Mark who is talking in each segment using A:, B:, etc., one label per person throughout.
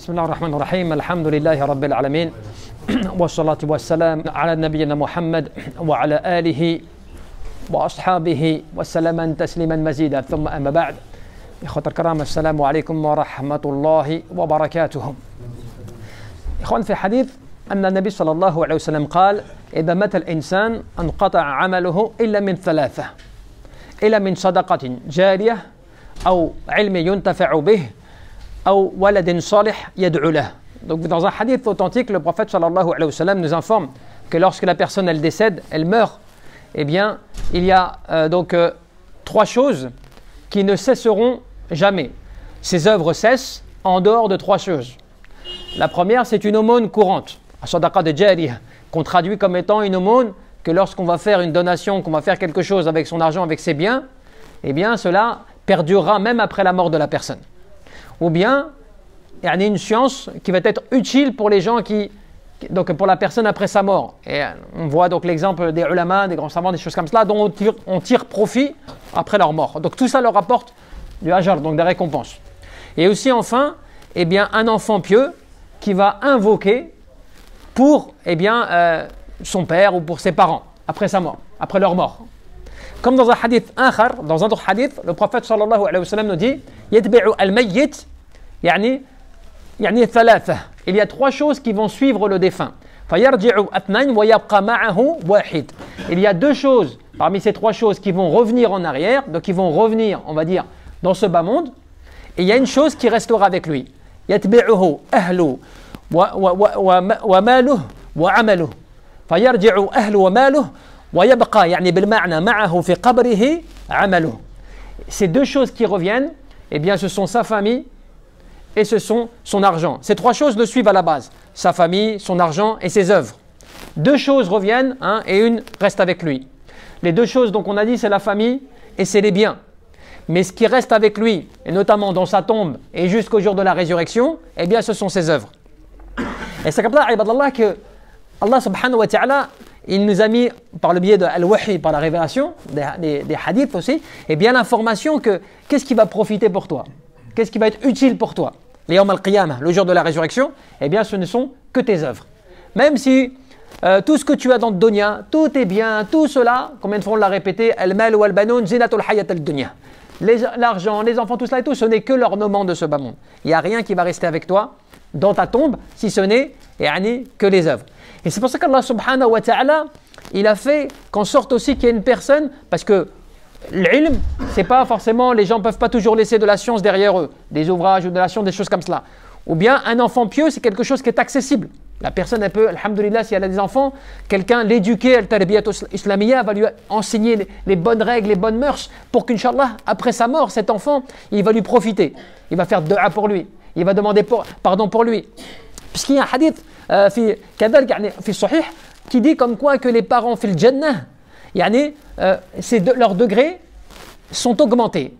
A: بسم الله الرحمن الرحيم الحمد لله رب العالمين والصلاة والسلام على نبينا محمد وعلى آله وأصحابه وسلم تسليما مزيدا ثم أما بعد إخوة الكرام السلام عليكم ورحمة الله وبركاته. إخوان في حديث أن النبي صلى الله عليه وسلم قال إذا مات الإنسان انقطع عمله إلا من ثلاثة إلا من صدقة جارية أو علم ينتفع به أو ولد صالح يدعو له. Donc dans un hadith authentique, le prophète sallallahu alayhi wa sallam nous informe que lorsque la personne elle décède, elle meurt, eh bien il y a trois choses qui ne cesseront jamais. Ces œuvres cessent en dehors de trois choses. La première, c'est une aumône courante, sadaqa de jariyah, qu'on traduit comme étant une aumône que lorsqu'on va faire une donation, qu'on va faire quelque chose avec son argent, avec ses biens, eh bien cela perdurera même après la mort de la personne. Ou bien, il y a une science qui va être utile pour les gens donc pour la personne après sa mort. Et on voit donc l'exemple des ulama, des grands savants, des choses comme cela, dont on tire profit après leur mort. Donc tout ça leur apporte du ajar, donc des récompenses. Et aussi enfin, eh bien, un enfant pieux qui va invoquer pour son père ou pour ses parents après sa mort, après leur mort. Comme dans un hadith akhar, dans un autre hadith, le prophète sallallahu alayhi wa sallam nous dit yatbi'u al-mayyit yani thalatha. Il y a trois choses qui vont suivre le défunt. Fayarji'u athnayn wa yabqa ma'ahu wahid. Il y a deux choses parmi ces trois choses qui vont revenir en arrière, donc qui vont revenir, on va dire, dans ce bas monde. Et il y a une chose qui restera avec lui. Yatbi'uhu ahlu wa maluhu wa amaluhu. Fayarji'u ahlu wa maluhu. Ces deux choses qui reviennent, eh bien, ce sont sa famille et ce sont son argent. Ces trois choses le suivent à la base. Sa famille, son argent et ses œuvres. Deux choses reviennent et une reste avec lui. Les deux choses, donc on a dit, c'est la famille et c'est les biens. Mais ce qui reste avec lui, et notamment dans sa tombe et jusqu'au jour de la résurrection, eh bien, ce sont ses œuvres. Et c'est comme ça, ibadallah, que Allah subhanahu wa ta'ala, il nous a mis, par le biais de al-wahi, par la révélation, des hadiths aussi, et bien l'information que qu'est-ce qui va profiter pour toi, qu'est-ce qui va être utile pour toi. Le yawm al-qiyamah, le jour de la résurrection, eh bien ce ne sont que tes œuvres. Même si tout ce que tu as dans le dunya, tout est bien, tout cela, combien de fois on l'a répété, al-mal wa al-banoun zinatul hayat al-dunya. L'argent, les enfants, tout cela et tout, ce n'est que l'ornement de ce bas monde. Il n'y a rien qui va rester avec toi dans ta tombe, si ce n'est que les œuvres. Et c'est pour ça qu'Allah subhanahu wa ta'ala, il a fait qu'en sorte aussi qu'il y ait une personne, parce que l'ilm, c'est pas forcément, les gens ne peuvent pas toujours laisser de la science derrière eux, des ouvrages ou de la science, des choses comme cela. Ou bien un enfant pieux, c'est quelque chose qui est accessible. La personne, elle peut, alhamdoulilah, si elle a des enfants, quelqu'un l'éduquer, al-tarbiyat islamiyya, va lui enseigner les bonnes règles, les bonnes mœurs, pour qu'Inch'Allah, après sa mort, cet enfant, il va lui profiter. Il va faire dua pour lui. Il va demander pardon pour lui. Puisqu'il y a un hadith في الصحيح qui dit comme quoi que les parents في الجنة leurs degrés sont augmentés.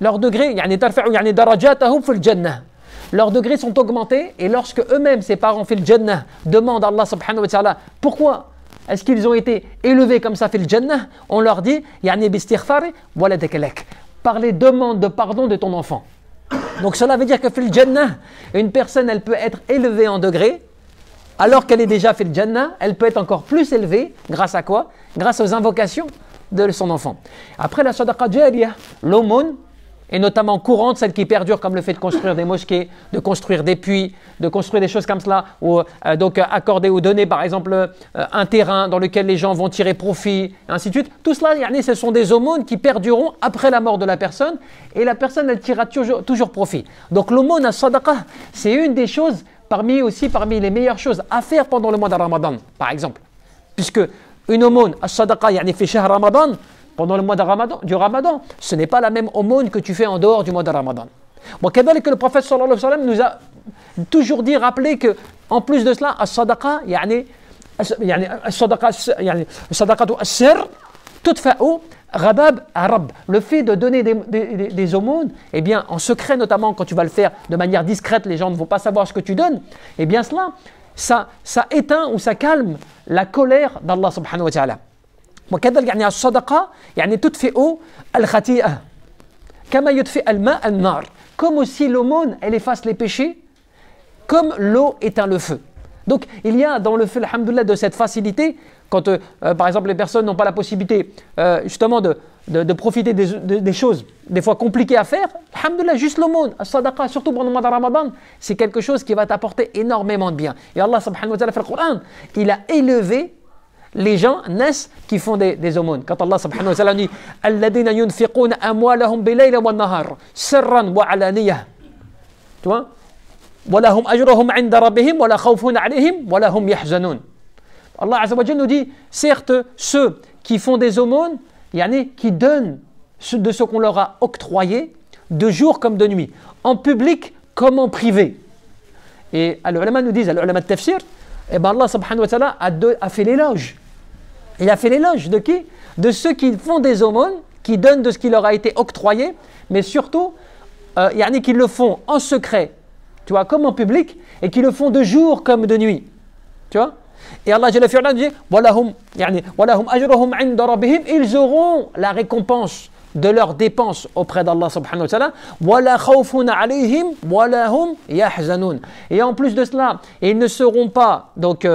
A: Leurs degrés درجاتهم في الجنة. Leurs degrés sont augmentés et lorsque eux-mêmes, ces parents في الجنة, demandent à Allah subhanahu wa ta'ala pourquoi est-ce qu'ils ont été élevés comme ça في الجنة, on leur dit باستغفار ولدك لك, par les demandes de pardon de ton enfant. Donc cela veut dire que fil jannah, une personne elle peut être élevée en degrés alors qu'elle est déjà fil jannah, elle peut être encore plus élevée grâce à quoi? Grâce aux invocations de son enfant. Après la sadaqa jariyah, l'aumône, et notamment courante, celle qui perdure comme le fait de construire des mosquées, de construire des puits, de construire des choses comme cela, ou donc accorder ou donner par exemple un terrain dans lequel les gens vont tirer profit, et ainsi de suite. Tout cela, ce sont des aumônes qui perdureront après la mort de la personne, et la personne, elle tirera toujours profit. Donc l'aumône à sadaqa, c'est une des choses parmi les meilleures choses à faire pendant le mois de Ramadan, par exemple. Puisque une aumône à sadaqa, fi shahr Ramadan, pendant le mois du Ramadan, ce n'est pas la même aumône que tu fais en dehors du mois de Ramadan. Bon, que le prophète sallallahu alayhi wa sallam nous a toujours dit, rappelé que en plus de cela, as-sadaqa, as-sadaqatu as-sir, tudfa'u ghadab arab. Le fait de donner des aumônes, eh bien, en secret notamment, quand tu vas le faire de manière discrète, les gens ne vont pas savoir ce que tu donnes, eh bien cela, ça éteint ou ça calme la colère d'Allah subhanahu wa ta'ala. وكذلك الصدقة تطفئ الخطيئة كما يطفئ الماء النار. Comme aussi l'aumône, elle efface les péchés, comme l'eau éteint le feu. Donc il y a dans le fait, alhamdoulilah, de cette facilité, quand par exemple les personnes n'ont pas la possibilité justement de profiter des choses des fois compliquées à faire, alhamdoulilah, juste l'aumône, as-sadaqa, surtout pendant le mois de Ramadan, c'est quelque chose qui va t'apporter énormément de bien. Et Allah subhanahu wa ta'ala, dans le Coran, il a élevé les gens, nas, qui font des aumônes. Quand Allah subhanahu wa ta'ala dit « Alladina yunfiquna amwalahum bilayla wa nahar, sirran wa alaniyah » tu vois, وَلَهُمْ أَجْرُهُمْ عِنْدَ رَبِّهِمْ وَلَا خَوْفٌ عَلَيْهِمْ وَلَا هُمْ يَحْزَنُونَ. Allah Azza wa Jalla nous dit, certes, ceux qui font des aumônes, qui donnent de ce qu'on leur a octroyé, de jour comme de nuit, en public comme en privé. Et les ulama nous disent, les ulama de tafsir, Allah subhanahu wa ta'ala a fait l'éloge. Il a fait l'éloge de qui? De ceux qui font des aumônes, qui donnent de ce qui leur a été octroyé, mais surtout, qui le font en secret, tu vois, comme en public, et qui le font de jour comme de nuit. Tu vois? Et Allah Jalla fi'ala dit وَلَهُمْ أَجْرُهُمْ عِنْدَ رَبِّهِمْ, ils auront la récompense de leurs dépenses auprès d'Allah subhanahu wa ta'ala. وَلَا خَوْفٌ عَلَيْهِمْ وَلَا هُمْ يَحْزَنُونَ. Et en plus de cela, ils ne seront pas, donc,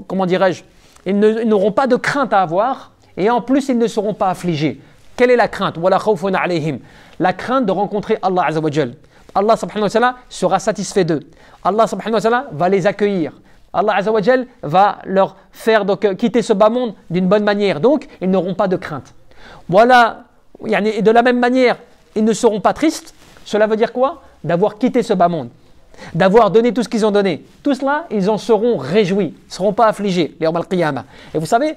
A: comment dirais-je, ils n'auront pas de crainte à avoir, et en plus ils ne seront pas affligés. Quelle est la crainte? وَلَا خَوْفٌ عَلَيْهِمْ. La crainte de rencontrer Allah Azza wa Jal. Allah subhanahu wa ta'ala sera satisfait d'eux. Allah subhanahu wa ta'ala va les accueillir. Allah Azza wa Jal va leur faire donc, quitter ce bas monde d'une bonne manière. Donc, ils n'auront pas de crainte. Voilà, et de la même manière, ils ne seront pas tristes. Cela veut dire quoi? D'avoir quitté ce bas monde. D'avoir donné tout ce qu'ils ont donné. Tout cela, ils en seront réjouis. Ils ne seront pas affligés. Et vous savez,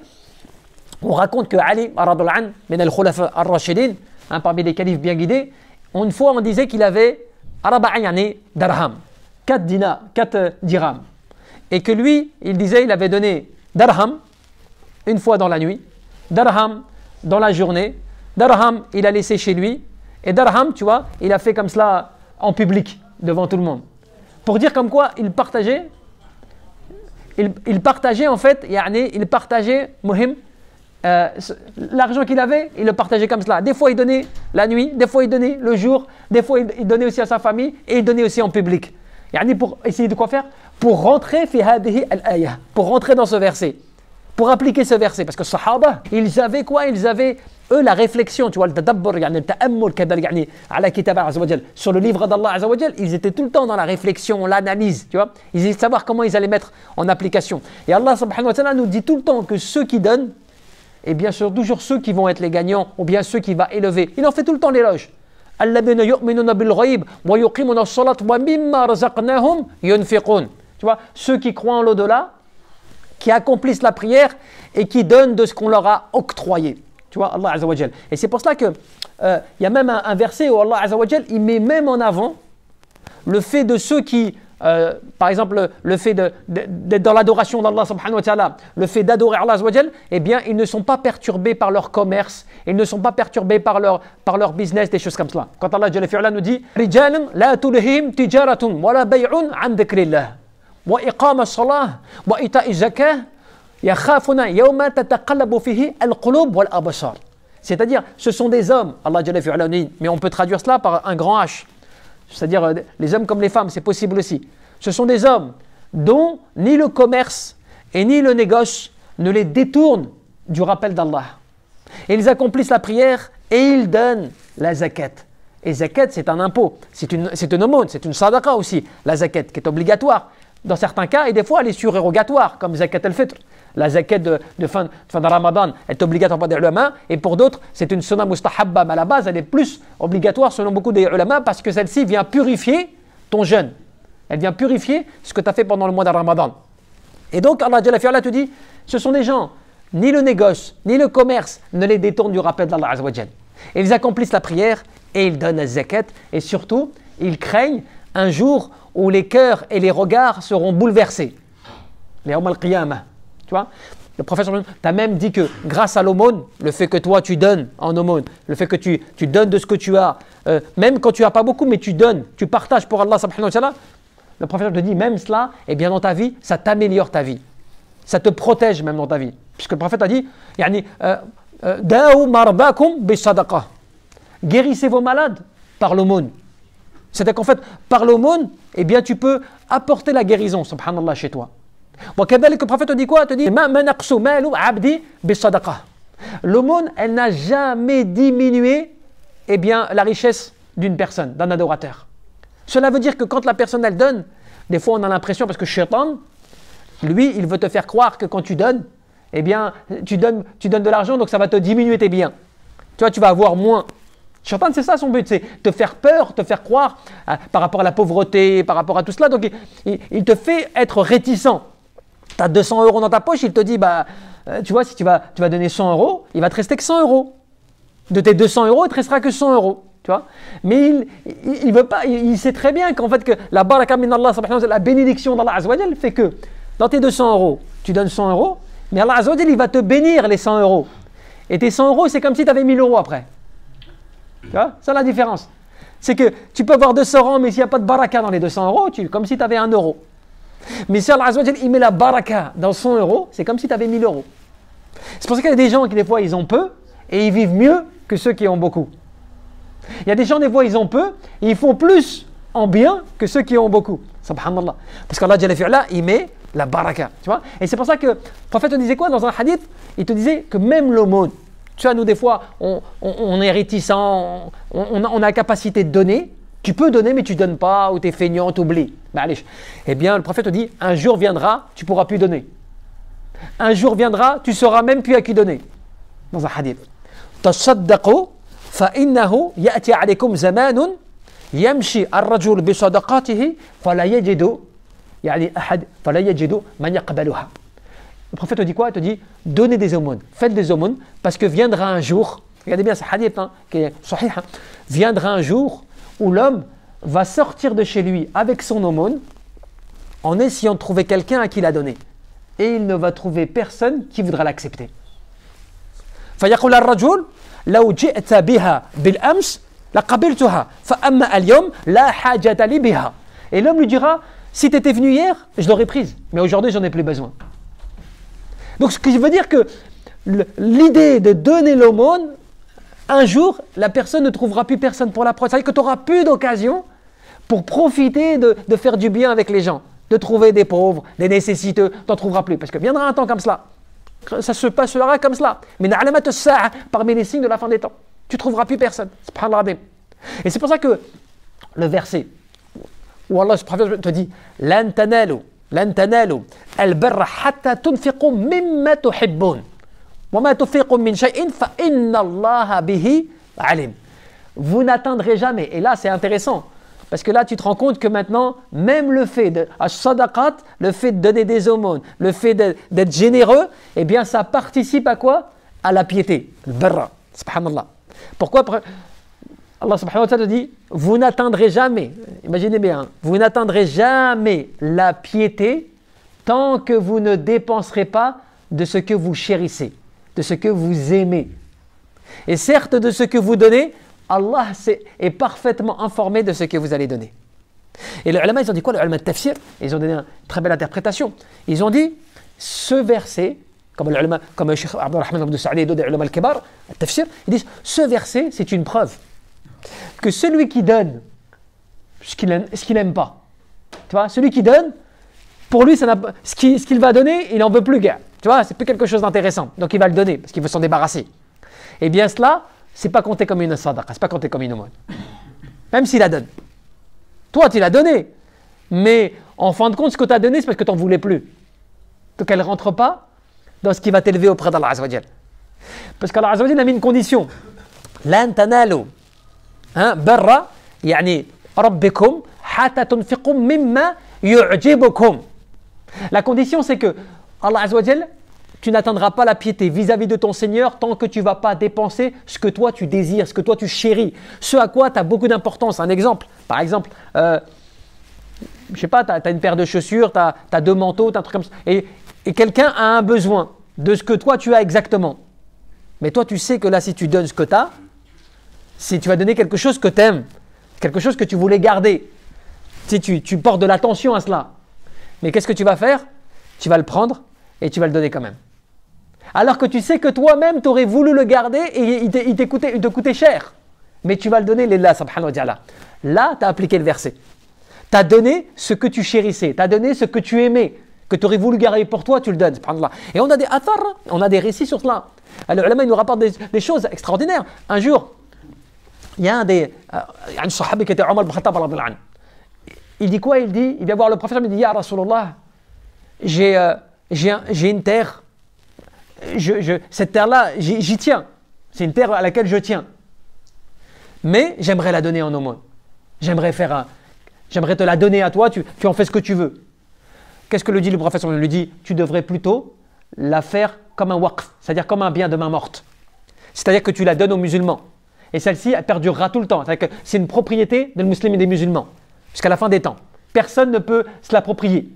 A: on raconte que Ali, min al-khulafa ar-rashidin, parmi les califes bien guidés, une fois on disait qu'il avait darham, 4 dirhams. Et que lui, il disait, il avait donné darham une fois dans la nuit, darham dans la journée, darham il a laissé chez lui, et darham, tu vois, il a fait comme cela en public, devant tout le monde. Pour dire comme quoi il partageait en fait, il partageait, muhim, l'argent qu'il avait, il le partageait comme cela. Des fois il donnait la nuit, des fois il donnait le jour, des fois il donnait aussi à sa famille, et il donnait aussi en public. Pour essayer de quoi faire? Pour rentrer pour rentrer dans ce verset, pour appliquer ce verset. Parce que Sahaba, ils avaient quoi? Ils avaient eux la réflexion, tu vois, le tadabbur, le ta'ammul ala kitab azza wa jal, sur le livre d'Allah azza wa jal. Ils étaient tout le temps dans la réflexion, l'analyse, tu vois. Ils essayaient de savoir comment ils allaient mettre en application. Et Allah subhanahu wa ta'ala nous dit tout le temps que ceux qui donnent, et bien sûr toujours ceux qui vont être les gagnants, ou bien ceux qui vont élever. Il en fait tout le temps l'éloge. Tu vois, ceux qui croient en l'au-delà, qui accomplissent la prière et qui donnent de ce qu'on leur a octroyé. Tu vois, Allah Azza wa Jal. Et c'est pour cela que y a même un verset où Allah Azza wa Jal, il met même en avant le fait de ceux qui, par exemple, le fait d'être dans l'adoration d'Allah subhanahu wa ta'ala, le fait d'adorer Allah Azza wa Jal, eh bien, ils ne sont pas perturbés par leur commerce, ils ne sont pas perturbés par leur business, des choses comme cela. Quand Allah Jalla fi'ala nous dit Rijalan la tulhihim tijaratun wa la bay'un an dhikrillah wa iqama as-salah wa ita'i zakah yakhafuna yawma tataqallabu fihi al-qulub wal absar. C'est-à-dire, ce sont des hommes, Allah Jalla fi'ala nous dit, mais on peut traduire cela par un grand H. C'est-à-dire les hommes comme les femmes, c'est possible aussi. Ce sont des hommes dont ni le commerce et ni le négoce ne les détournent du rappel d'Allah. Ils accomplissent la prière et ils donnent la zakat. Et zakat, c'est un impôt, c'est une aumône, c'est une sadaqa aussi, la zakat, qui est obligatoire dans certains cas, et des fois elle est surérogatoire, comme zakat al-fitr. La zakat de fin de Ramadan est obligatoire pour des ulama, et pour d'autres, c'est une sunna mustahabba, mais à la base, elle est plus obligatoire selon beaucoup des ulama, parce que celle-ci vient purifier ton jeûne. Elle vient purifier ce que tu as fait pendant le mois de Ramadan. Et donc, Allah Jalla fi'ala te dit, ce sont des gens, ni le négoce, ni le commerce ne les détournent du rappel d'Allah Azza wa Jal. Ils accomplissent la prière, et ils donnent la zakat, et surtout, ils craignent un jour où les cœurs et les regards seront bouleversés. Les Yawm al-Qiyamah. Tu vois, le prophète t'a même dit que grâce à l'aumône, le fait que toi tu donnes en aumône, le fait que tu donnes de ce que tu as, même quand tu n'as pas beaucoup, mais tu donnes, tu partages pour Allah subhanahu wa ta'ala, le prophète te dit même cela, et bien dans ta vie, ça t'améliore ta vie. Ça te protège même dans ta vie. Puisque le prophète a dit, Da'u marbakum bis sadaqa. Guérissez vos malades par l'aumône. C'est-à-dire qu'en fait, par l'aumône, eh bien, tu peux apporter la guérison, subhanallah, chez toi. Le prophète te dit quoi? Il te dit l'aumône, elle n'a jamais diminué eh bien, la richesse d'une personne, d'un adorateur. Cela veut dire que quand la personne, elle donne, des fois on a l'impression, parce que Shaitan, lui, il veut te faire croire que quand tu donnes, eh bien, tu donnes de l'argent, donc ça va te diminuer tes biens. Tu vois, tu vas avoir moins. Shaitan, c'est ça son but, c'est te faire peur, te faire croire par rapport à la pauvreté, par rapport à tout cela. Donc, il te fait être réticent. Tu as 200 € dans ta poche, il te dit, tu vois, si tu vas donner 100 €, il va te rester que 100 €. De tes 200 €, il te restera que 100 €. Tu vois, mais il veut pas, il sait très bien qu'en fait, que la baraka min Allah, la bénédiction d'Allah Azza wa Jal fait que dans tes 200 €, tu donnes 100 €, mais Allah Azza wa Jal, il va te bénir les 100 €. Et tes 100 €, c'est comme si tu avais 1000 € après. Tu vois, c'est la différence. C'est que tu peux avoir 200 €, mais s'il n'y a pas de baraka dans les 200 €, comme si tu avais 1 €. Mais si Allah Azza wa Jal, il met la baraka dans 100 €, c'est comme si tu avais 1000 €. C'est pour ça qu'il y a des gens qui, des fois, ils ont peu et ils vivent mieux que ceux qui ont beaucoup. Il y a des gens, des fois, ils ont peu et ils font plus en bien que ceux qui ont beaucoup. Subhanallah. Parce qu'Allah Jalla fi'ala, il met la baraka. Tu vois. Et c'est pour ça que le prophète te disait quoi dans un hadith? Il te disait que même l'aumône, tu vois, nous, des fois, on est réticent, on a la capacité de donner. Tu peux donner, mais tu ne donnes pas, ou tu es feignant, tu oublies. Eh bien, le prophète te dit, un jour viendra, tu ne pourras plus donner. Un jour viendra, tu ne sauras même plus à qui donner. Dans un hadith. Tasaddaqu فإنه يأتي عليكم زمان يمشي الرجل بصدقاته فلا يجد يعني أحد فلا يجد من يقبلها. Le prophète te dit quoi? Il te dit donnez des aumônes, faites des aumônes, parce que viendra un jour, regardez bien ce hadith qui est sahih, viendra un jour où l'homme va sortir de chez lui avec son aumône en essayant de trouver quelqu'un à qui la donner. Et il ne va trouver personne qui voudra l'accepter. فيقول الرجل لو جئت بها بالأمس لقبلتها فأما اليوم لا حاجة لي بها. Et l'homme lui dira, si tu étais venu hier, je l'aurais prise, mais aujourd'hui j'en ai plus besoin. Donc ce qui veut dire que l'idée de donner l'aumône, un jour la personne ne trouvera plus personne pour la prendre. C'est-à-dire que tu n'auras plus d'occasion pour profiter de faire du bien avec les gens, de trouver des pauvres, des nécessiteux, tu n'en trouveras plus. Parce que viendra un temps comme cela. Ça se passera comme cela. Mais parmi les signes de la fin des temps, tu ne trouveras plus personne. Et c'est pour ça que le verset où Allah te dit Lan tanalu al-birra hatta tunfiqu mimma tuhibbun wa ma tunfiqu min shay'in fa inna Allaha bihi alim. Vous n'atteindrez jamais. Et là, c'est intéressant. Parce que là, tu te rends compte que maintenant, même le fait de sadaqat, le fait de donner des aumônes, le fait d'être généreux, eh bien, ça participe à quoi? À la piété. Al-barra. Subhanallah. Pourquoi? Allah subhanahu wa ta'ala dit, vous n'atteindrez jamais, imaginez bien, vous n'atteindrez jamais la piété tant que vous ne dépenserez pas de ce que vous chérissez, de ce que vous aimez. Et certes, de ce que vous donnez, Allah est parfaitement informé de ce que vous allez donner. Et les ulama, ils ont dit quoi? Les ulama de tafsir, ils ont donné une très belle interprétation. Ils ont dit, ce verset, comme le Cheikh Abdurrahman Abdou Sa'di et d'autres ulama al-kibar, le tafsir, ils disent, ce verset, c'est une preuve que celui qui donne ce qu'il n'aime pas, tu vois, celui qui donne, pour lui, ce qu'il va donner, il n'en veut plus, gars. Tu vois, c'est plus quelque chose d'intéressant. Donc il va le donner, parce qu'il veut s'en débarrasser. Et bien cela, c'est pas compté comme une sadaqa, c'est pas compté comme une aumône. Même s'il la donne. Toi, tu l'as donné. Mais en fin de compte, ce que tu as donné, c'est parce que tu n'en voulais plus. Donc elle ne rentre pas dans ce qui va t'élever auprès d'Allah Azza wa Jal. Parce qu'Allah Azza wa Jal a mis une condition. Lan tanalu barra yani rabbikum hatta tunfiqu mimma yu'jibukum. La condition, c'est que Allah Azza wa Jal, tu n'atteindras pas la piété vis-à-vis de ton Seigneur tant que tu ne vas pas dépenser ce que toi tu désires, ce que toi tu chéris, ce à quoi tu as beaucoup d'importance. Un exemple, par exemple, je ne sais pas, tu as une paire de chaussures, tu as 2 manteaux, tu as un truc comme ça, et quelqu'un a un besoin de ce que toi tu as exactement. Mais toi tu sais que là, si tu donnes ce que tu as, si tu vas donner quelque chose que tu aimes, quelque chose que tu voulais garder, si tu portes de l'attention à cela, mais qu'est-ce que tu vas faire? Tu vas le prendre et tu vas le donner quand même. Alors que tu sais que toi-même, tu aurais voulu le garder et il te coûtait cher. Mais tu vas le donner, lillah subhanahu wa ta'ala. Là, tu as appliqué le verset. Tu as donné ce que tu chérissais, tu as donné ce que tu aimais, que tu aurais voulu garder pour toi, tu le donnes. Subhanallah. Et on a des athar, on a des récits sur cela. Alors, ulama, il nous rapporte des choses extraordinaires. Un jour, il y a un sahabi qui était Omar ibn Khattab. Il dit quoi? Il vient voir le prophète, il dit Ya Rasulallah, j'ai une terre, cette terre-là, j'y tiens. C'est une terre à laquelle je tiens. Mais j'aimerais la donner en aumône. J'aimerais te la donner à toi, tu en fais ce que tu veux. Qu'est-ce que le dit le prophète? Il lui dit, tu devrais plutôt la faire comme un waqf, c'est-à-dire comme un bien de main morte. C'est-à-dire que tu la donnes aux musulmans. Et celle-ci, elle perdurera tout le temps. C'est-à-dire que c'est une propriété des musulmans et des musulmans, jusqu'à la fin des temps. Personne ne peut se l'approprier.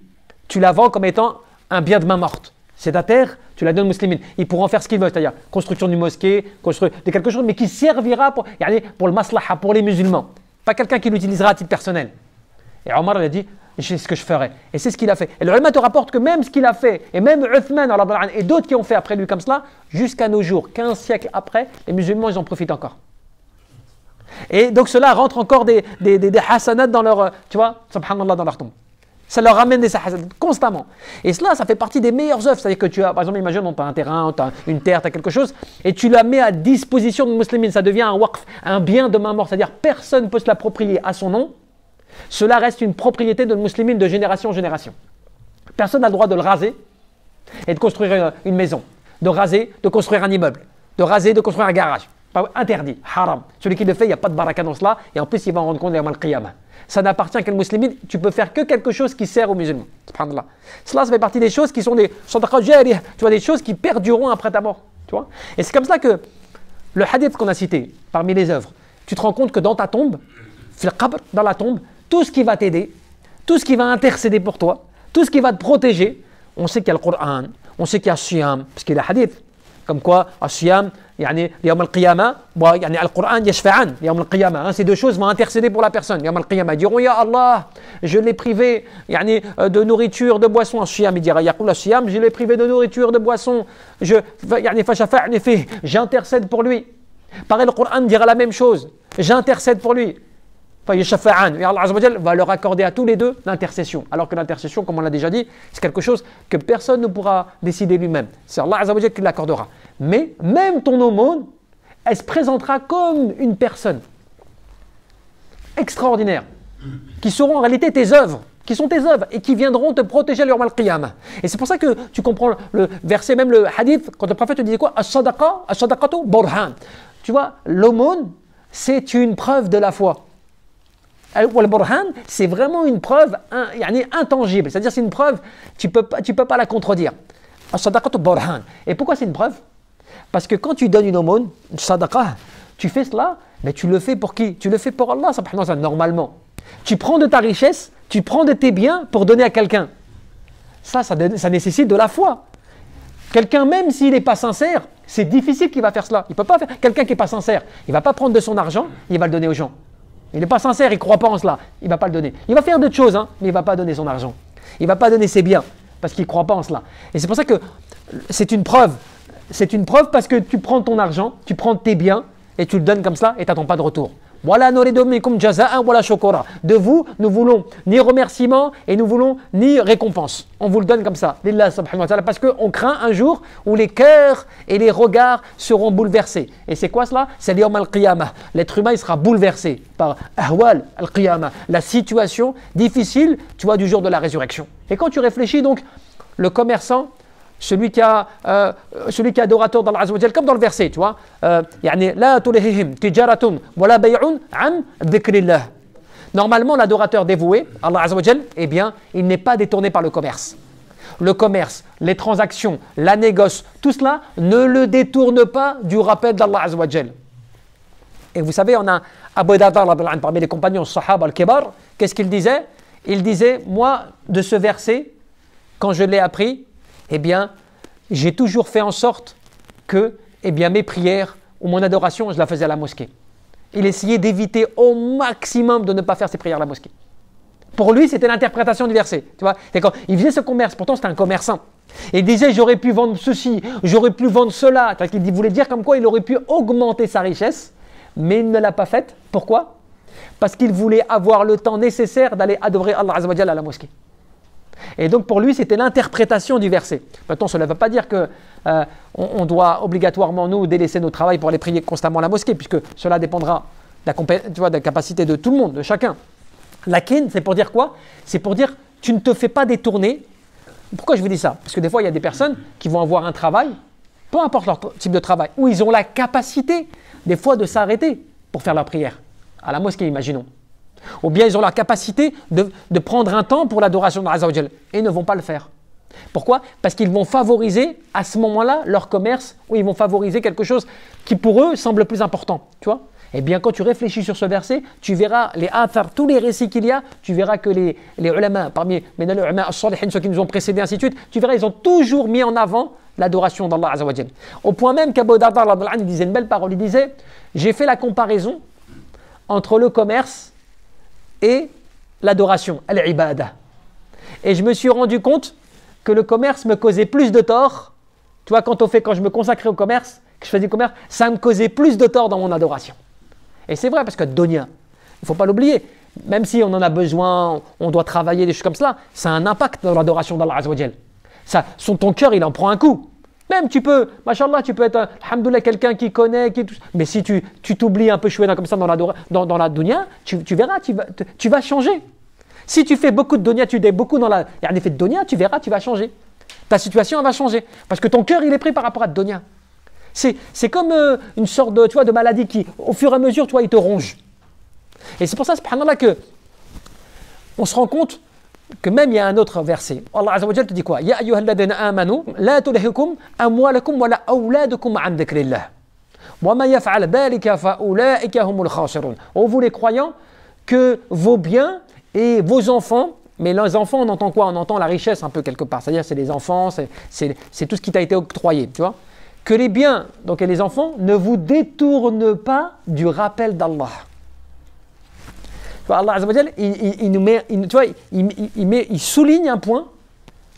A: Tu la vends comme étant un bien de main morte. C'est ta terre, tu la donnes aux musulmans. Ils pourront faire ce qu'ils veulent, c'est-à-dire construction d'une mosquée, construire de quelque chose, mais qui servira pour le maslaha, pour les musulmans. Pas quelqu'un qui l'utilisera à titre personnel. Et Omar, il a dit, c'est ce que je ferai. Et c'est ce qu'il a fait. Et le ulama te rapporte que même ce qu'il a fait, et même Uthman et d'autres qui ont fait après lui comme cela, jusqu'à nos jours, 15 siècles après, les musulmans, ils en profitent encore. Et donc cela rentre encore des hasanats dans leur, tu vois, subhanallah, dans leur tombe. Ça leur ramène des hasanats constamment. Et cela, ça fait partie des meilleures œuvres. C'est-à-dire que tu as, par exemple, imagine, tu as un terrain, tu as une terre, tu as quelque chose, et tu la mets à disposition de musulmans. Ça devient un waqf, un bien de main morte. C'est-à-dire personne ne peut se l'approprier à son nom. Cela reste une propriété de musulmans de génération en génération. Personne n'a le droit de le raser et de construire une maison, de raser, de construire un immeuble, de raser, de construire un garage. Interdit, haram. Celui qui le fait, il n'y a pas de baraka dans cela, et en plus il va en rendre compte yawm al-qiyamah. Ça n'appartient qu'à musulman, tu peux faire que quelque chose qui sert aux musulmans. Subhanallah. Cela, ça fait partie des choses qui sont des sadaqa jariyah, tu vois, des choses qui perdureront après ta mort. Tu vois. Et c'est comme ça que le hadith qu'on a cité, parmi les œuvres, tu te rends compte que dans ta tombe, dans la tombe, tout ce qui va t'aider, tout ce qui va intercéder pour toi, tout ce qui va te protéger, on sait qu'il y a le Coran, on sait qu'il y a le Siyam, parce qu'il y a le hadith, comme quoi, le Siyam, yawm al-qiyamah, le Coran, yashfa'an, yawm al-qiyamah, ces deux choses vont intercéder pour la personne, yawm al-qiyamah, ils diront, Ya Allah, je l'ai privé de nourriture, de boisson, le Siyam, il dira, yaqul al-Siyam, je l'ai privé de nourriture, de boisson, j'intercède pour lui. Pareil, le Coran dira la même chose, j'intercède pour lui. Et Allah Azza wa Jal va leur accorder à tous les deux l'intercession. Alors que l'intercession, comme on l'a déjà dit, c'est quelque chose que personne ne pourra décider lui-même. C'est Allah Azza wa Jal qui l'accordera. Mais même ton aumône, elle se présentera comme une personne extraordinaire, qui seront en réalité tes œuvres, qui sont tes œuvres et qui viendront te protéger le yawm al-qiyamah. Et c'est pour ça que tu comprends le verset, même le hadith, quand le prophète te disait quoi? As-sadaqatu burhan. Tu vois, l'aumône, c'est une preuve de la foi. Al-Burhan, c'est vraiment une preuve intangible, c'est-à-dire c'est une preuve, tu peux pas la contredire. As-sadaqatu burhan. Et pourquoi c'est une preuve? Parce que quand tu donnes une aumône, une sadaqa, tu fais cela, mais tu le fais pour qui? Tu le fais pour Allah, normalement. Tu prends de ta richesse, tu prends de tes biens pour donner à quelqu'un. Ça nécessite de la foi. Quelqu'un, même s'il n'est pas sincère, c'est difficile qu'il va faire cela. Il peut pas faire. Quelqu'un qui n'est pas sincère, il ne va pas prendre de son argent, il va le donner aux gens. Il n'est pas sincère, il ne croit pas en cela, il ne va pas le donner. Il va faire d'autres choses, mais il ne va pas donner son argent. Il ne va pas donner ses biens, parce qu'il ne croit pas en cela. Et c'est pour ça que c'est une preuve. C'est une preuve parce que tu prends ton argent, tu prends tes biens, et tu le donnes comme cela, et tu n'attends pas de retour. Voilà, de vous, nous voulons ni remerciement, et nous voulons ni récompense. On vous le donne comme ça, Lillah subhanahu wa ta'ala, parce qu'on craint un jour où les cœurs et les regards seront bouleversés. Et c'est quoi cela? C'est l'yawm al-qiyamah. L'être humain, il sera bouleversé par ahwal al-qiyamah, la situation difficile, tu vois, du jour de la résurrection. Et quand tu réfléchis donc, le commerçant, celui qui est adorateur d'Allah Azza wa Jal, comme dans le verset, tu vois, la tulihihim tijaratun wala bay'un an dhikrillah. Normalement, l'adorateur dévoué, Allah Azza wa Jal, eh bien, il n'est pas détourné par le commerce. Le commerce, les transactions, la négoce, tout cela ne le détourne pas du rappel d'Allah Azza wa Jal. Et vous savez, on a Abu Darda parmi les compagnons Sahaba al-Kibar, qu'est-ce qu'il disait? Il disait, moi, de ce verset, quand je l'ai appris, eh bien, j'ai toujours fait en sorte que mes prières ou mon adoration, je la faisais à la mosquée. Il essayait d'éviter au maximum de ne pas faire ses prières à la mosquée. Pour lui, c'était l'interprétation du verset. Tu vois, et quand il faisait ce commerce, pourtant c'était un commerçant. Et il disait, j'aurais pu vendre ceci, j'aurais pu vendre cela. Il voulait dire comme quoi il aurait pu augmenter sa richesse, mais il ne l'a pas faite. Pourquoi? Parce qu'il voulait avoir le temps nécessaire d'aller adorer Allah Azza wa Jalla à la mosquée. Et donc pour lui, c'était l'interprétation du verset. Maintenant, cela ne veut pas dire que on doit obligatoirement nous délaisser notre travail pour aller prier constamment à la mosquée, puisque cela dépendra de la capacité de tout le monde, de chacun. Lakin, c'est pour dire quoi? C'est pour dire, tu ne te fais pas détourner. Pourquoi je vous dis ça? Parce que des fois, il y a des personnes qui vont avoir un travail, peu importe leur type de travail, où ils ont la capacité, des fois, de s'arrêter pour faire leur prière. À la mosquée, imaginons. Ou bien ils ont la capacité de prendre un temps pour l'adoration de Azza wa Jal et ne vont pas le faire. Pourquoi? Parce qu'ils vont favoriser à ce moment-là leur commerce, ou ils vont favoriser quelque chose qui pour eux semble plus important. Tu vois? Eh bien, quand tu réfléchis sur ce verset, tu verras les athar, tous les récits qu'il y a, tu verras que les ulama, parmi les ulama as-salihin, ceux qui nous ont précédés, ainsi de suite, tu verras, ils ont toujours mis en avant l'adoration d'Allah Azza wa Jal. Au point même qu'Abu Darda il disait une belle parole, il disait, j'ai fait la comparaison entre le commerce et l'adoration, al-ibada. Et je me suis rendu compte que le commerce me causait plus de tort. Tu vois, quand je me consacrais au commerce, que je faisais du commerce, ça me causait plus de tort dans mon adoration. Et c'est vrai parce que Donia, il ne faut pas l'oublier, même si on en a besoin, on doit travailler, des choses comme cela, ça a un impact dans l'adoration d'Allah Azza wa Jal. Ton cœur, il en prend un coup. Même tu peux, machallah, tu peux être, alhamdoulilah, quelqu'un qui connaît, mais si tu t'oublies un peu chouette comme ça dans la dunya, tu verras, tu vas changer. Si tu fais beaucoup de dunya, tu es beaucoup dans la fait de dunya, tu verras, tu vas changer. Ta situation, elle va changer. Parce que ton cœur, il est pris par rapport à dunya. C'est comme une sorte de maladie qui, au fur et à mesure, il te ronge. Et c'est pour ça, subhanallah, que on se rend compte que même il y a un autre verset. Allah Azza wa Jalla te dit quoi? Ya ayyuhalladhina amanu la tulhikum amwalakum wala awladukum an dhikrillah. Wa man yaf'al dhalika fa ulaika humul khasirun. Oh vous les croyants, que vos biens et vos enfants, mais les enfants on entend quoi? On entend la richesse un peu quelque part. C'est-à-dire c'est les enfants, c'est tout ce qui t'a été octroyé, tu vois? Que les biens donc et les enfants ne vous détournent pas du rappel d'Allah. Allah Azza wa Jal, il souligne un point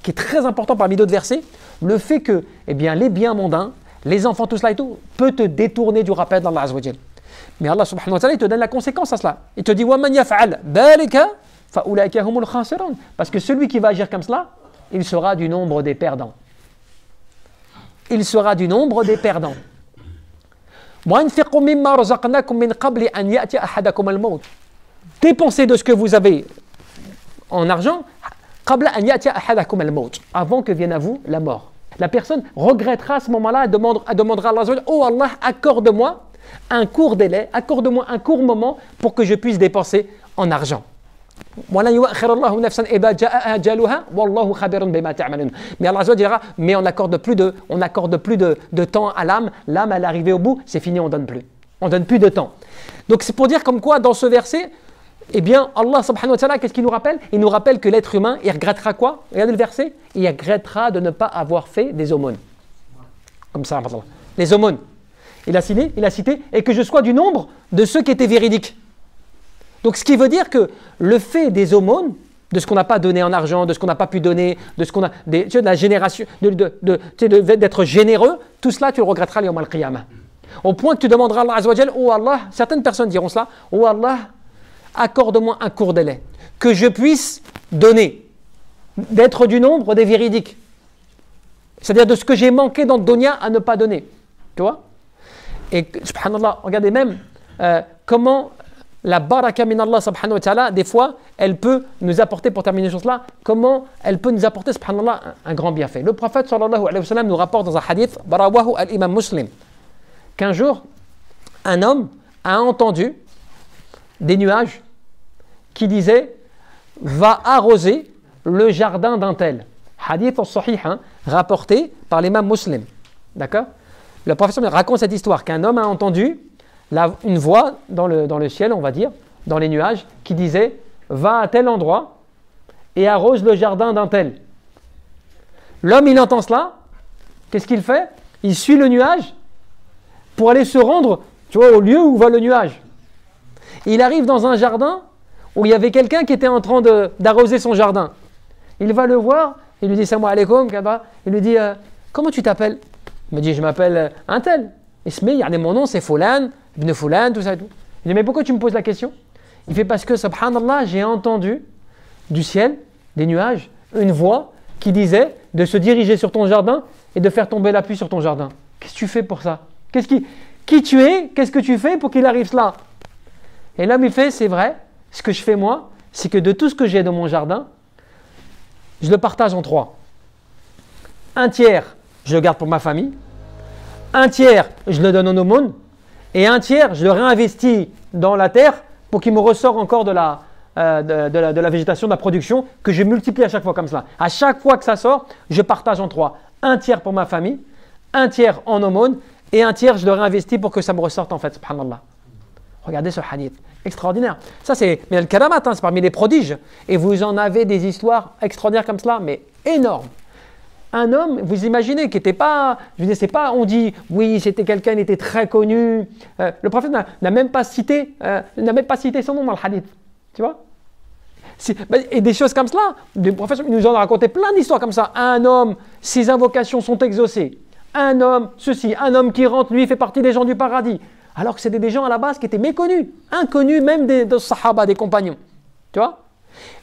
A: qui est très important parmi d'autres versets, le fait que les biens mondains, les enfants, tout cela et tout, peut te détourner du rappel d'Allah Azza wa Jal. Mais Allah subhanahu wa ta'ala, il te donne la conséquence à cela. Il te dit وَمَنْ يَفْعَلْ ذَلِكَ فَأُولَٰئِكَ هُمُ الْخَاسِرُونَ. Parce que celui qui va agir comme cela, il sera du nombre des perdants. Il sera du nombre des perdants. وَأَنْفِقُوا مِمَّا رَزَقْنَاكُمْ مِنْ قَبْلِ أَنْ يَأْتِيَ أَحَدَكُمُ الْمَوْتُ. Dépensez de ce que vous avez en argent avant que vienne à vous la mort. La personne regrettera à ce moment-là et demandera à Allah, oh Allah, accorde-moi un court délai, accorde-moi un court moment pour que je puisse dépenser en argent. Mais Allah dira, mais on n'accorde plus de temps à l'âme, l'âme elle est arrivée au bout, c'est fini, on donne plus de temps. Donc c'est pour dire comme quoi dans ce verset, Allah subhanahu wa ta'ala, qu'est-ce qu'il nous rappelle? Il nous rappelle que l'être humain, il regrettera quoi? Regardez le verset, il regrettera de ne pas avoir fait des aumônes. Comme ça, les aumônes. Il a cité, et que je sois du nombre de ceux qui étaient véridiques. Donc ce qui veut dire que le fait des aumônes, de ce qu'on n'a pas donné en argent, de ce qu'on n'a pas pu donner, de ce qu'on a, de la génération, d'être généreux, tout cela tu le regretteras le yawm al-qiyamah. Au point que tu demanderas à Allah Azza wa Jal, oh Allah, certaines personnes diront cela, oh Allah, accorde-moi un court délai, que je puisse donner, d'être du nombre des véridiques. C'est-à-dire de ce que j'ai manqué dans le dunya à ne pas donner. Tu vois? Et subhanallah, regardez même comment la baraka min Allah subhanahu wa ta'ala, des fois, elle peut nous apporter, pour terminer sur cela, comment elle peut nous apporter, subhanallah, un grand bienfait. Le prophète sallallahu alayhi wa sallam nous rapporte dans un hadith, barawahu al-imam muslim, qu'un jour, un homme a entendu des nuages qui disaient va arroser le jardin d'un tel. Hadith al-sahih, rapporté par l'imam muslim. D'accord? Le prophète raconte cette histoire qu'un homme a entendu une voix dans le ciel, on va dire, dans les nuages, qui disait va à tel endroit et arrose le jardin d'un tel. L'homme, il entend cela, qu'est-ce qu'il fait? Il suit le nuage pour aller se rendre, tu vois, au lieu où va le nuage. Il arrive dans un jardin où il y avait quelqu'un qui était en train d'arroser son jardin. Il va le voir, il lui dit salam alaikum, il lui dit comment tu t'appelles? Il me dit je m'appelle un tel. Ismi, mon nom c'est Fulan, Ibn Fulan, tout ça et tout. Il dit mais pourquoi tu me poses la question? Il fait parce que, subhanallah, j'ai entendu du ciel, des nuages, une voix qui disait de se diriger sur ton jardin et de faire tomber la pluie sur ton jardin. Qu'est-ce que tu fais pour ça? Qui tu es? Qu'est-ce que tu fais pour qu'il arrive cela? Et l'homme il fait, c'est vrai, ce que je fais moi, c'est que de tout ce que j'ai dans mon jardin, je le partage en 3. Un tiers, je le garde pour ma famille. Un tiers, je le donne en aumône. Et un tiers, je le réinvestis dans la terre pour qu'il me ressort encore de la végétation, de la production, que je multiplie à chaque fois comme cela. À chaque fois que ça sort, je partage en 3. Un tiers pour ma famille, un tiers en aumône, et un tiers, je le réinvestis pour que ça me ressorte en fait, subhanallah. Regardez ce hadith, extraordinaire. Ça c'est le karamat, c'est parmi les prodiges. Et vous en avez des histoires extraordinaires comme cela, mais énormes. Un homme, vous imaginez, qui n'était pas, je veux dire, c'est pas, on dit, oui, c'était quelqu'un, il était très connu. Le prophète n'a même pas cité son nom dans le hadith, tu vois. Et des choses comme cela, le prophète nous en a raconté plein d'histoires comme ça. Un homme, ses invocations sont exaucées. Un homme, ceci, un homme qui rentre, lui, fait partie des gens du paradis. Alors que c'était des gens à la base qui étaient méconnus, inconnus même des sahaba, des compagnons. Tu vois?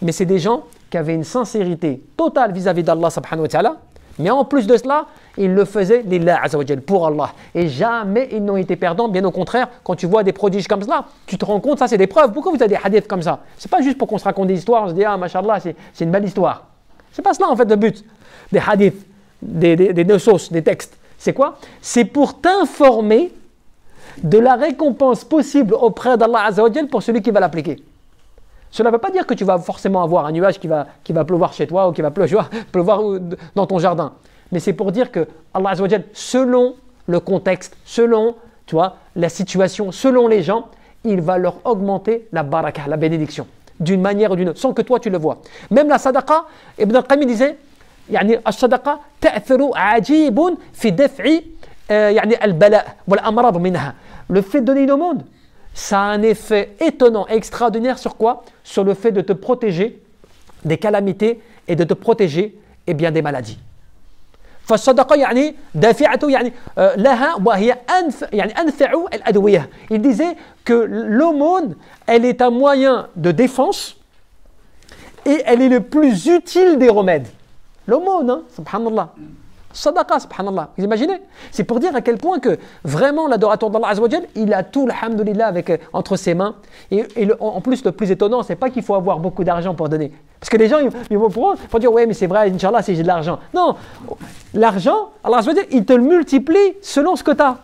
A: Mais c'est des gens qui avaient une sincérité totale vis-à-vis d'Allah subhanahu wa ta'ala. Mais en plus de cela, ils le faisaient lillah azza wa jal, pour Allah. Et jamais ils n'ont été perdants. Bien au contraire, quand tu vois des prodiges comme cela, tu te rends compte, ça c'est des preuves. Pourquoi vous avez des hadiths comme ça? C'est pas juste pour qu'on se raconte des histoires, on se dit, ah, mashallah, c'est une belle histoire. C'est pas cela en fait le but. Des hadiths, des nosos, des textes. C'est quoi? C'est pour t'informer de la récompense possible auprès d'Allah azza wa jal pour celui qui va l'appliquer. Cela ne veut pas dire que tu vas forcément avoir un nuage qui va pleuvoir chez toi ou qui va pleuvoir dans ton jardin. Mais c'est pour dire que Allah azza wa jal, selon le contexte, selon la situation, selon les gens, il va leur augmenter la barakah, la bénédiction, d'une manière ou d'une autre, sans que toi tu le vois. Même la sadaqa, Ibn al-Qayyim disait, يعني الصدقة تأثر عجيب في دفع يعني البلاء والأمراض منها. Le fait de donner une aumône, ça a un effet étonnant, extraordinaire sur quoi? Sur le fait de te protéger des calamités et de te protéger des maladies. فالصدقة يعني دافعة يعني لها وهي أنفع الأدوية. Il disait que l'aumône, elle est un moyen de défense et elle est le plus utile des remèdes. L'aumône, hein, subhanallah. Sadaqa, subhanallah. Vous imaginez? C'est pour dire à quel point que vraiment l'adorateur d'Allah azza wa jal, il a tout, alhamdoulilah, entre ses mains. Et en plus, le plus étonnant, c'est pas qu'il faut avoir beaucoup d'argent pour donner. Parce que les gens, ils vont dire, ouais, mais c'est vrai, Inch'Allah, si j'ai de l'argent. Non, l'argent, Allah azza wa jal, il te le multiplie selon ce que tu as.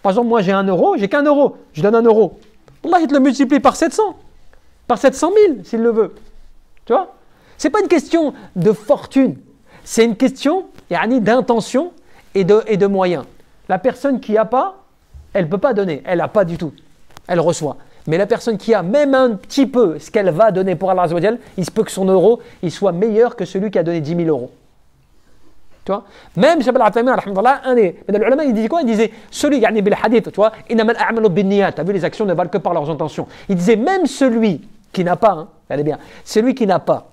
A: Par exemple, moi, j'ai 1 euro, j'ai qu'1 euro. Je donne 1 euro. Allah, il te le multiplie par 700. Par 700 000, s'il le veut. Tu vois? C'est pas une question de fortune. C'est une question d'intention et de moyens. La personne qui n'a pas, elle ne peut pas donner. Elle n'a pas du tout. Elle reçoit. Mais la personne qui a même un petit peu ce qu'elle va donner pour Allah azza wa jal, il se peut que son euro il soit meilleur que celui qui a donné 10 000 euros. Tu vois? Même Jabal Ataymin, alhamdulillah, un des ulama, il disait quoi? Il disait, celui qui a bil hadith, tu vois, innamal a'malu binniyat, tu as vu, les actions ne valent que par leurs intentions. Il disait, même celui qui n'a pas, hein, allez bien, celui qui n'a pas,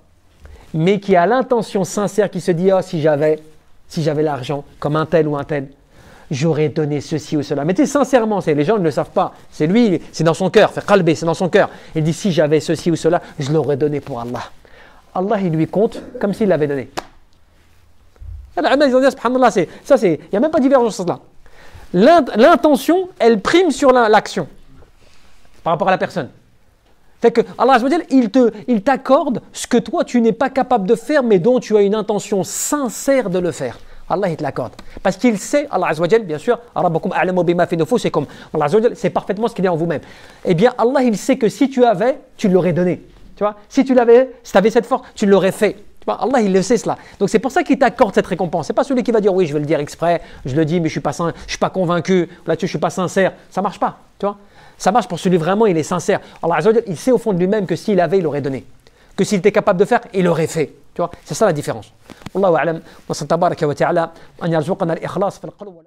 A: mais qui a l'intention sincère, qui se dit, oh, si j'avais l'argent, comme un tel ou un tel, j'aurais donné ceci ou cela. Mais tu sais, sincèrement, les gens ne le savent pas. C'est lui, c'est dans son cœur, fait qalbi, c'est dans son cœur. Il dit, si j'avais ceci ou cela, je l'aurais donné pour Allah. Allah, il lui compte comme s'il l'avait donné. Ils ont dit, subhanallah, il n'y a même pas de divergence sur cela. L'intention, elle prime sur l'action par rapport à la personne. Fait que Allah azza wa jal, il t'accorde ce que toi tu n'es pas capable de faire, mais dont tu as une intention sincère de le faire. Allah il te l'accorde. Parce qu'il sait, Allah azza wa jal, bien sûr, Rabbukum a'lamu bima fi nufusikum. Allah azza wa jal, c'est parfaitement ce qu'il est en vous-même. Eh bien, Allah il sait que si tu avais, tu l'aurais donné. Tu vois? Si tu avais cette force, tu l'aurais fait. Tu vois? Allah il le sait cela. Donc c'est pour ça qu'il t'accorde cette récompense. C'est pas celui qui va dire oui, je vais le dire exprès, je le dis, mais je suis pas convaincu, là-dessus je suis pas sincère. Ça marche pas. Tu vois? Ça marche pour celui vraiment, il est sincère. Allah azza wa jal, il sait au fond de lui-même que s'il avait, il aurait donné. Que s'il était capable de faire, il aurait fait. Tu vois? C'est ça la différence. Wallahu a'lam. Wa tabaraka wa ta'ala an yarzuqana al-ikhlas fil qalbi.